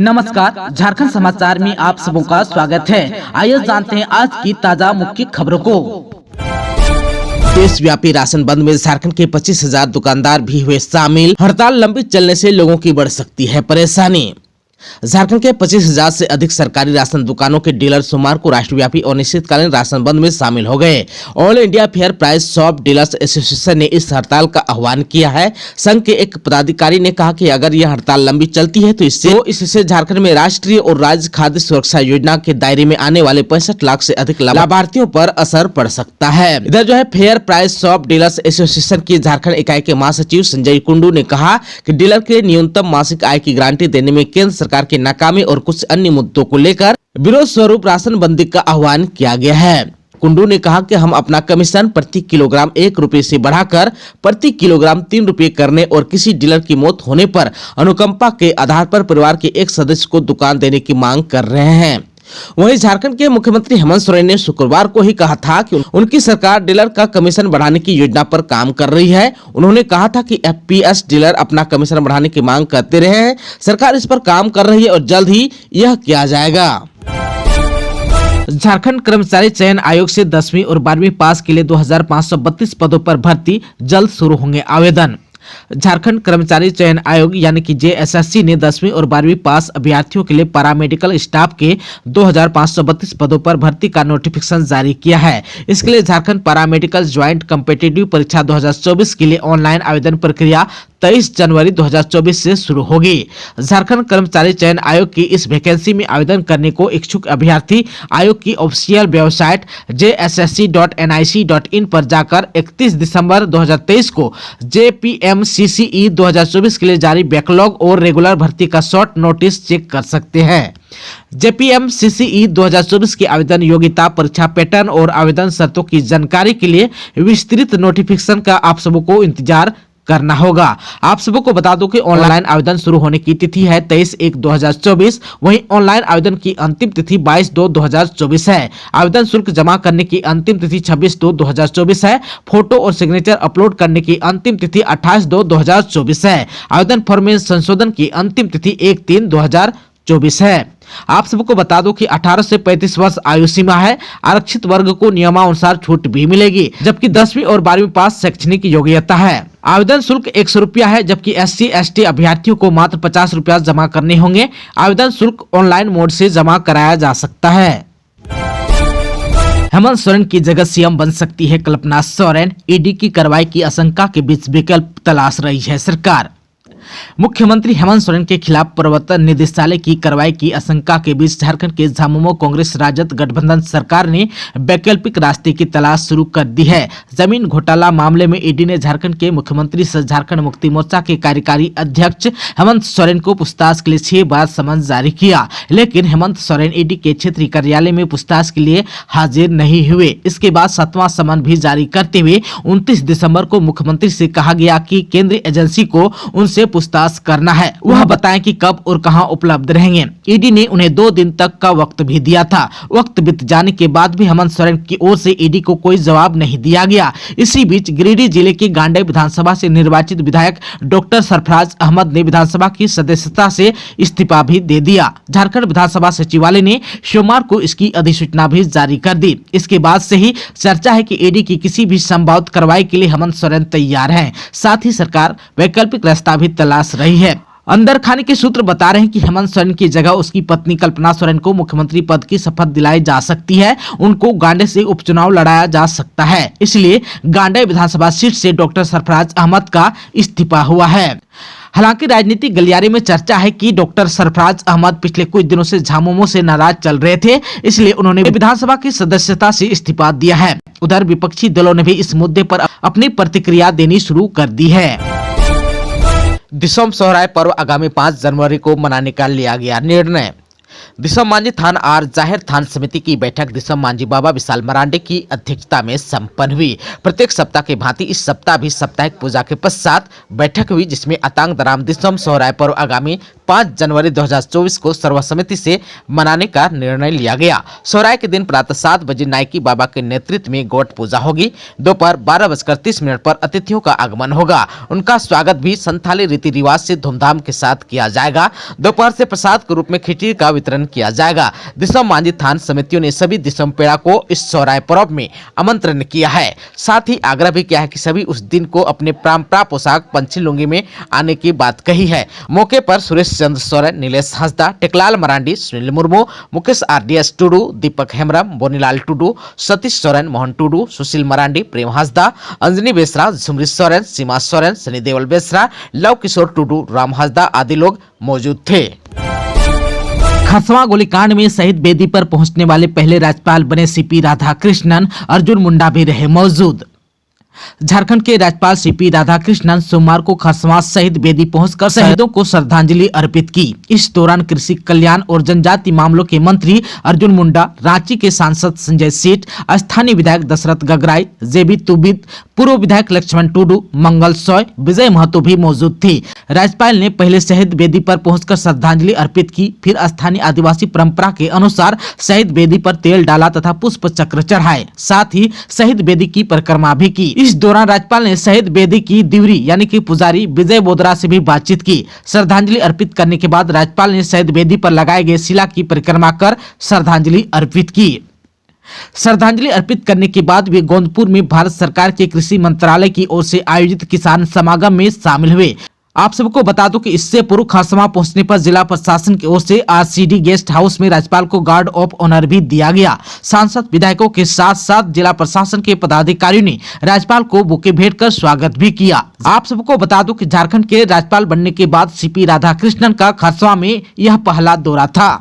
नमस्कार, झारखंड समाचार में आप सबों का स्वागत है। आइए जानते हैं आज की ताजा मुख्य खबरों को। देशव्यापी राशन बंद में झारखंड के 25,000 दुकानदार भी हुए शामिल। हड़ताल लंबी चलने से लोगों की बढ़ सकती है परेशानी। झारखंड के 25,000 से अधिक सरकारी राशन दुकानों के डीलर सोमवार को राष्ट्रव्यापी अनिश्चितकालीन राशन बंद में शामिल हो गए। All India fair price shop dealers association ने इस हड़ताल का आह्वान किया है। संघ के एक पदाधिकारी ने कहा कि अगर यह हड़ताल लंबी चलती है तो इससे झारखंड में राष्ट्रीय और राज्य खाद्य सुरक्षा योजना के दायरे में आने वाले 65 लाख से अधिक लाभार्थियों पर असर पड़ सकता है। इधर जो है fair price shop dealers association की झारखंड इकाई के महासचिव संजय कुंडू ने कहा कि डीलर के न्यूनतम मासिक आय की गारंटी देने में केंद्र सरकार के नाकामी और कुछ अन्य मुद्दों को लेकर विरोध स्वरूप राशन बंदी का आह्वान किया गया है। कुंडू ने कहा कि हम अपना कमीशन प्रति किलोग्राम 1 रुपए से बढ़ाकर प्रति किलोग्राम 3 रुपए करने और किसी डीलर की मौत होने पर अनुकंपा के आधार पर परिवार के एक सदस्य को दुकान देने की मांग कर रहे हैं। वहीं झारखंड के मुख्यमंत्री हेमंत सोरेन ने शुक्रवार को ही कहा था कि उनकी सरकार डीलर का कमीशन बढ़ाने की योजना पर काम कर रही है। उन्होंने कहा था कि एफपीएस डीलर अपना कमीशन बढ़ाने की मांग करते रहे हैं। सरकार इस पर काम कर रही है और जल्द ही यह किया जाएगा। झारखंड कर्मचारी चयन आयोग से 10वीं और 12वीं पास के लिए 2532 पदों पर भर्ती, जल्द शुरू होंगे आवेदन। झारखंड कर्मचारी चयन आयोग यानी कि जेएसएससी ने 10वीं और 12वीं पास अभ्यर्थियों के लिए पैरामेडिकल स्टाफ के 2532 पदों पर भर्ती का नोटिफिकेशन जारी किया है। इसके लिए झारखंड पैरामेडिकल ज्वाइंट कॉम्पिटिटिव परीक्षा 2024 के लिए ऑनलाइन आवेदन प्रक्रिया 23 जनवरी 2024 से शुरू होगी। झारखंड कर्मचारी चयन आयोग की इस वैकेंसी में आवेदन करने को इच्छुक अभ्यर्थी आयोग की ऑफिशियल वेबसाइट jssc.nic.in पर जाकर 31 दिसंबर 2023 को JPMCCE 2024 के लिए जारी बैकलॉग और रेगुलर भर्ती का शॉर्ट नोटिस चेक कर सकते हैं। JPMCCE 2024 की आवेदन योग्यता, परीक्षा पैटर्न और आवेदन शर्तों की जानकारी के लिए विस्तृत नोटिफिकेशन का आप सबों को इंतजार करना होगा। आप सबको को बता दूं कि ऑनलाइन आवेदन शुरू होने की तिथि है 23/1/2024। वहीं ऑनलाइन आवेदन की अंतिम तिथि 22/2/2024 है। आवेदन शुल्क जमा करने की अंतिम तिथि 26/2/2024 है। फोटो और सिग्नेचर अपलोड करने की अंतिम तिथि 28/2/2024 है। आवेदन फॉर्म में संशोधन की अंतिम तिथि 1/3/2024 है। आप सबको बता दो कि 18 से 35 वर्ष आयु सीमा है। आरक्षित वर्ग को नियमानुसार छूट भी मिलेगी, जबकि 10वीं और 12वीं पास शैक्षणिक योग्यता है। आवेदन शुल्क 100 रुपया है, जबकि SC/ST अभ्यर्थियों को मात्र 50 रुपया जमा करने होंगे। आवेदन शुल्क ऑनलाइन मोड से जमा कराया जा सकता है। हेमंत सोरेन की जगह सीएम बन सकती है कल्पना सोरेन। ईडी की कार्रवाई की आशंका के बीच विकल्प तलाश रही है सरकार। मुख्यमंत्री हेमंत सोरेन के खिलाफ प्रवर्तन निदेशालय की कार्रवाई की आशंका के बीच झारखंड के झामुमो कांग्रेस राजद गठबंधन सरकार ने वैकल्पिक रास्ते की तलाश शुरू कर दी है। जमीन घोटाला मामले में ईडी ने झारखंड के मुख्यमंत्री सह झारखंड मुक्ति मोर्चा के कार्यकारी अध्यक्ष हेमंत सोरेन को पूछताछ के लिए 6 बार समन जारी किया, लेकिन हेमंत सोरेन ईडी के क्षेत्रीय कार्यालय में पूछताछ के लिए हाजिर नहीं हुए। इसके बाद 7वां समन भी जारी करते हुए 29 दिसंबर को मुख्यमंत्री से कहा गया कि केंद्रीय एजेंसी को उनसे पूछताछ करना है, वह बताएं कि कब और कहां उपलब्ध रहेंगे। ईडी ने उन्हें 2 दिन तक का वक्त भी दिया था। वक्त बीत जाने के बाद भी हेमंत सोरेन की ओर से ईडी को कोई जवाब नहीं दिया गया। इसी बीच गिरिडीह जिले के गांडेय विधानसभा से निर्वाचित विधायक डॉक्टर सरफराज अहमद ने विधानसभा की सदस्यता से इस्तीफा भी दे दिया। झारखंड विधानसभा सचिवालय ने सोमवार को इसकी अधिसूचना भी जारी कर दी। इसके बाद से ही चर्चा है कि ईडी की किसी भी संभावित कार्रवाई के लिए हेमंत सोरेन तैयार है। साथ ही सरकार वैकल्पिक रास्ता भी तलाश रही है। अंदर खाने के सूत्र बता रहे हैं कि हेमंत सोरेन की जगह उसकी पत्नी कल्पना सोरेन को मुख्यमंत्री पद की शपथ दिलाई जा सकती है। उनको गांडे से उपचुनाव लड़ाया जा सकता है, इसलिए गांडे विधानसभा सीट से डॉक्टर सरफराज अहमद का इस्तीफा हुआ है। हालांकि राजनीतिक गलियारे में चर्चा है कि डॉक्टर सरफराज अहमद पिछले कुछ दिनों से झामुमो से नाराज चल रहे थे, इसलिए उन्होंने विधानसभा की सदस्यता से इस्तीफा दिया है। उधर विपक्षी दलों ने भी इस मुद्दे पर अपनी प्रतिक्रिया देनी शुरू कर दी है। दिसोम सोहराय पर्व आगामी 5 जनवरी को मनाने का लिया गया निर्णय। दिसोम मांझी थान और जाहिर थान समिति की बैठक दिसोम मांझी बाबा विशाल मरांडे की अध्यक्षता में संपन्न हुई। प्रत्येक सप्ताह के भांति इस सप्ताह भी साप्ताहिक पूजा के पश्चात बैठक हुई, जिसमें अतांग दराम दिसोम सोहराय पर्व आगामी 5 जनवरी 2024 को सर्वसम्मति से मनाने का निर्णय लिया गया। सोहराय के दिन प्रातः 7 बजे नायकी बाबा के नेतृत्व में गोट पूजा होगी। दोपहर 12:30 पर अतिथियों का आगमन होगा। उनका स्वागत भी संथाली रीति रिवाज से धूमधाम के साथ किया जाएगा। दोपहर से प्रसाद के रूप में खिचड़ी का वितरण किया जाएगा। दिसम मांझी थान समितियों ने सभी दिसम पेड़ा को इस सोहराय पर्व में आमंत्रण किया है। साथ ही आग्रह भी किया है कि सभी उस दिन को अपने परंपरा पोशाक पंछी लुंगी में आने की बात कही है। मौके पर सुरेश चंद्र सोरेन, नीलेश हंसदा, टेकलाल मरांडी, सुनील मुर्मू, मुकेश RDS टुडू, दीपक हेम्ब्रम, बोनीलाल टुडू, सतीश सोरेन, मोहन टुडू, सुशील मरांडी, प्रेम हंसदा, अंजनी बेसरा, झुमरी सोरेन, सीमा सोरेन, सनी देवल बेसरा, लव किशोर टुडू, राम हंसदा आदि लोग मौजूद थे। खरसवां गोलीकांड में शहीद बेदी पर पहुंचने वाले पहले राज्यपाल बने CP राधाकृष्णन, अर्जुन मुंडा भी रहे मौजूद। झारखंड के राज्यपाल CP राधाकृष्णन सोमवार को खरसवां शहीद बेदी पहुंचकर शहीदों को श्रद्धांजलि अर्पित की। इस दौरान कृषि कल्याण और जनजाति मामलों के मंत्री अर्जुन मुंडा, रांची के सांसद संजय सेठ, स्थानीय विधायक दशरथ गगराई, JB तुबिद, पूर्व विधायक लक्ष्मण टुडू, मंगल सॉय, विजय महतो भी मौजूद थे। राज्यपाल ने पहले शहीद बेदी पर पहुंचकर श्रद्धांजलि अर्पित की, फिर स्थानीय आदिवासी परंपरा के अनुसार शहीद बेदी पर तेल डाला तथा पुष्प चक्र चढ़ाए। साथ ही शहीद बेदी की परिक्रमा भी की। इस दौरान राज्यपाल ने शहीद बेदी की दिवरी यानी कि पुजारी विजय बोदरा से भी बातचीत की। श्रद्धांजलि अर्पित करने के बाद राज्यपाल ने शहीद बेदी पर लगाए गए शिला की परिक्रमा कर श्रद्धांजलि अर्पित की। श्रद्धांजलि अर्पित करने के बाद वे गोंदपुर में भारत सरकार के कृषि मंत्रालय की ओर से आयोजित किसान समागम में शामिल हुए। आप सबको बता दूं कि इससे पूर्व खरसवां पहुंचने पर जिला प्रशासन की ओर से RCD गेस्ट हाउस में राज्यपाल को गार्ड ऑफ ऑनर भी दिया गया। सांसद विधायकों के साथ साथ जिला प्रशासन के पदाधिकारियों ने राज्यपाल को बुके भेंट कर स्वागत भी किया। आप सबको बता दूं कि झारखंड के राज्यपाल बनने के बाद CP राधाकृष्णन का खरसवां में यह पहला दौरा था।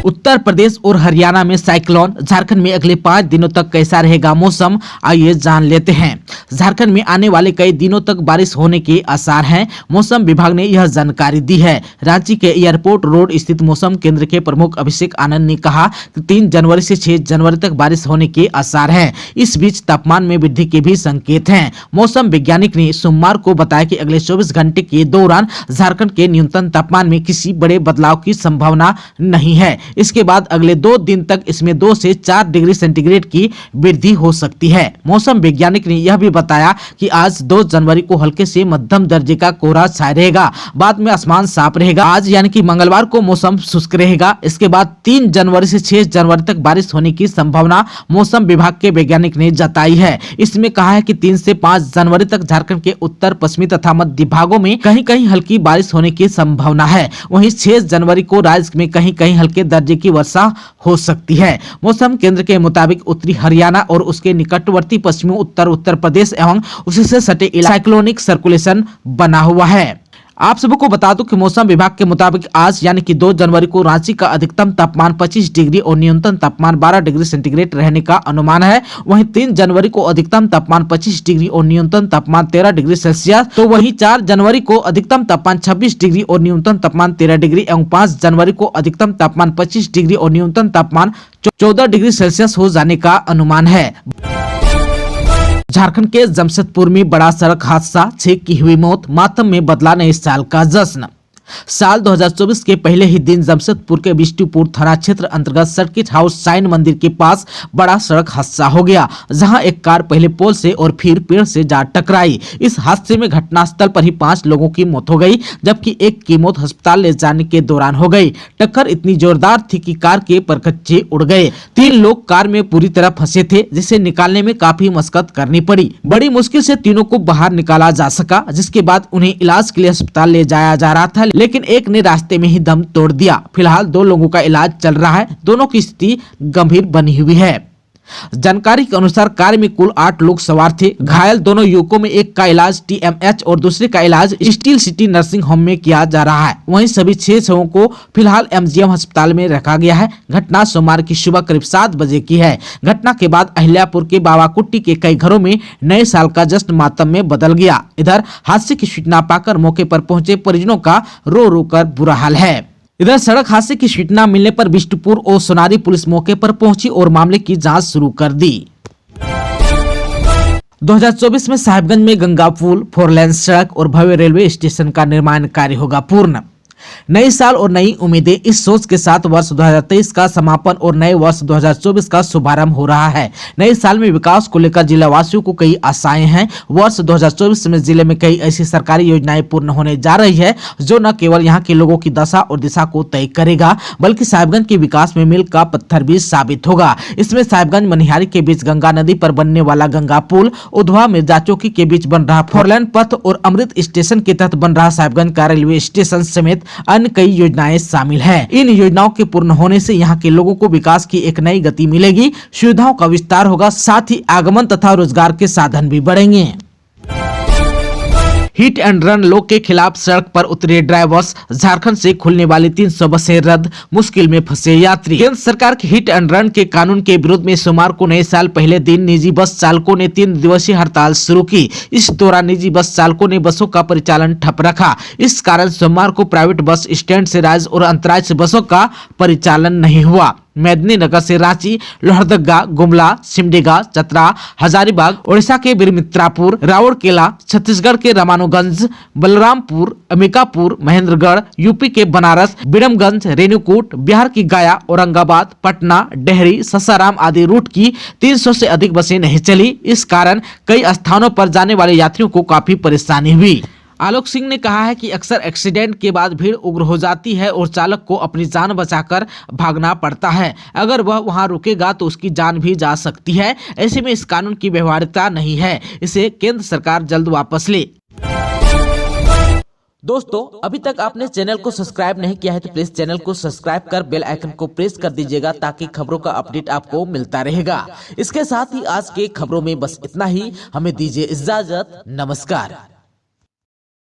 उत्तर प्रदेश और हरियाणा में साइक्लोन, झारखंड में अगले 5 दिनों तक कैसा रहेगा मौसम, आइए जान लेते हैं। झारखंड में आने वाले कई दिनों तक बारिश होने के आसार हैं। मौसम विभाग ने यह जानकारी दी है। रांची के एयरपोर्ट रोड स्थित मौसम केंद्र के प्रमुख अभिषेक आनंद ने कहा कि 3 जनवरी से 6 जनवरी तक बारिश होने के आसार हैं। इस बीच तापमान में वृद्धि के भी संकेत हैं। मौसम वैज्ञानिक ने सोमवार को बताया कि अगले 24 घंटे के दौरान झारखंड के न्यूनतम तापमान में किसी बड़े बदलाव की संभावना नहीं है। इसके बाद अगले 2 दिन तक इसमें 2 से 4 डिग्री सेंटीग्रेड की वृद्धि हो सकती है। मौसम वैज्ञानिक ने यह भी बताया कि आज 2 जनवरी को हल्के से मध्यम दर्जे का कोहरा छाया रहेगा। बाद में आसमान साफ रहेगा। आज यानी कि मंगलवार को मौसम शुष्क रहेगा। इसके बाद 3 जनवरी से 6 जनवरी तक बारिश होने की संभावना मौसम विभाग के वैज्ञानिक ने जताई है। इसमें कहा है कि 3 से 5 जनवरी तक झारखंड के उत्तर पश्चिमी तथा मध्य भागों में कहीं कहीं हल्की बारिश होने की संभावना है। वहीं 6 जनवरी को राज्य में कहीं कहीं हल्के दर्जे की वर्षा हो सकती है। मौसम केंद्र के मुताबिक उत्तरी हरियाणा और उसके निकटवर्ती पश्चिमी उत्तर प्रदेश एवं उससे सटे साइक्लोनिक सर्कुलेशन बना हुआ है। आप सबको बता दूं कि मौसम विभाग के मुताबिक आज यानी कि 2 जनवरी को रांची का अधिकतम तापमान 25 डिग्री और न्यूनतम तापमान 12 डिग्री सेंटीग्रेड रहने का अनुमान है। वहीं 3 जनवरी को अधिकतम तापमान 25 डिग्री और न्यूनतम तापमान 13 डिग्री सेल्सियस, तो वहीं 4 जनवरी को अधिकतम तापमान 26 डिग्री और न्यूनतम तापमान 13 डिग्री एवं 5 जनवरी को अधिकतम तापमान 25 डिग्री और न्यूनतम तापमान 14 डिग्री सेल्सियस हो जाने का अनुमान है। झारखंड के जमशेदपुर में बड़ा सड़क हादसा, 6 की हुई मौत, मातम में बदला नए साल का जश्न। साल 2024 के पहले ही दिन जमशेदपुर के बिष्टुपुर थाना क्षेत्र अंतर्गत सर्किट हाउस साइन मंदिर के पास बड़ा सड़क हादसा हो गया, जहां एक कार पहले पोल से और फिर पेड़ से जा टकराई। इस हादसे में घटनास्थल पर ही 5 लोगों की मौत हो गई, जबकि एक की मौत अस्पताल ले जाने के दौरान हो गई। टक्कर इतनी जोरदार थी कि कार के परखच्चे उड़ गए। 3 लोग कार में पूरी तरह फंसे थे, जिसे निकालने में काफी मशक्कत करनी पड़ी। बड़ी मुश्किल से तीनों को बाहर निकाला जा सका, जिसके बाद उन्हें इलाज के लिए अस्पताल ले जाया जा रहा था, लेकिन एक ने रास्ते में ही दम तोड़ दिया। फिलहाल 2 लोगों का इलाज चल रहा है। दोनों की स्थिति गंभीर बनी हुई है। जानकारी के अनुसार कार में कुल 8 लोग सवार थे। घायल दोनों युवकों में एक का इलाज TMH और दूसरे का इलाज स्टील सिटी नर्सिंग होम में किया जा रहा है। वहीं सभी 6 शवों को फिलहाल MGM अस्पताल में रखा गया है। घटना सोमवार की सुबह करीब 7 बजे की है। घटना के बाद अहिल्यापुर के बाबाकुट्टी के कई घरों में नए साल का जश्न मातम में बदल गया। इधर हादसे की सूचना पाकर मौके पर पहुंचे परिजनों का रो रो कर बुरा हाल है। इधर सड़क हादसे की सूचना मिलने पर बिष्टुपुर और सोनारी पुलिस मौके पर पहुंची और मामले की जांच शुरू कर दी। 2024 में साहिबगंज में गंगा पुल, 4 लेन सड़क और भव्य रेलवे स्टेशन का निर्माण कार्य होगा पूर्ण। नई साल और नई उम्मीदें, इस सोच के साथ वर्ष 2023 का समापन और नए वर्ष 2024 का शुभारंभ हो रहा है। नए साल में विकास को लेकर जिला वासियों को कई आशाएं हैं। वर्ष 2024 में जिले में कई ऐसी सरकारी योजनाएं पूर्ण होने जा रही है जो न केवल यहां के लोगों की दशा और दिशा को तय करेगा बल्कि साहिबगंज के विकास में मील का पत्थर भी साबित होगा। इसमें साहिबगंज मनिहारी के बीच गंगा नदी पर बनने वाला गंगा पुल, उधवा मिर्जा चौकी के बीच बन रहा 4 लेन पथ और अमृत स्टेशन के तहत बन रहा साहिबगंज का रेलवे स्टेशन समेत अन्य कई योजनाएं शामिल हैं। इन योजनाओं के पूर्ण होने से यहां के लोगों को विकास की एक नई गति मिलेगी, सुविधाओं का विस्तार होगा, साथ ही आगमन तथा रोजगार के साधन भी बढ़ेंगे। हिट एंड रन लॉ के खिलाफ सड़क पर उतरे ड्राइवर्स, झारखंड से खुलने वाली 300 बसें रद्द, मुश्किल में फंसे यात्री। केंद्र सरकार के हिट एंड रन के कानून के विरोध में सोमवार को नए साल पहले दिन निजी बस चालकों ने 3 दिवसीय हड़ताल शुरू की। इस दौरान निजी बस चालकों ने बसों का परिचालन ठप रखा। इस कारण सोमवार को प्राइवेट बस स्टैंड से राज्य और अंतर्राज्यीय बसों का परिचालन नहीं हुआ। मेदिनीनगर से रांची, लोहरदगा, गुमला, सिमडेगा, चतरा, हजारीबाग, ओडिशा के बिरमित्रापुर, राउरकेला, छत्तीसगढ़ के रामानुगंज, बलरामपुर, अंबिकापुर, महेंद्रगढ़, यूपी के बनारस, बिडमगंज, रेणुकूट, बिहार की गया, औरंगाबाद, पटना, डेहरी, ससाराम आदि रूट की 300 से अधिक बसें नहीं चली। इस कारण कई स्थानों पर जाने वाले यात्रियों को काफी परेशानी हुई। आलोक सिंह ने कहा है कि अक्सर एक्सीडेंट के बाद भीड़ उग्र हो जाती है और चालक को अपनी जान बचाकर भागना पड़ता है। अगर वह वहां रुकेगा तो उसकी जान भी जा सकती है। ऐसे में इस कानून की व्यवहार्यता नहीं है, इसे केंद्र सरकार जल्द वापस ले। दोस्तों, अभी तक आपने चैनल को सब्सक्राइब नहीं किया है तो प्लीज चैनल को सब्सक्राइब कर बेल आइकन को प्रेस कर दीजिएगा ताकि खबरों का अपडेट आपको मिलता रहेगा। इसके साथ ही आज के खबरों में बस इतना ही। हमें दीजिए इजाजत। नमस्कार।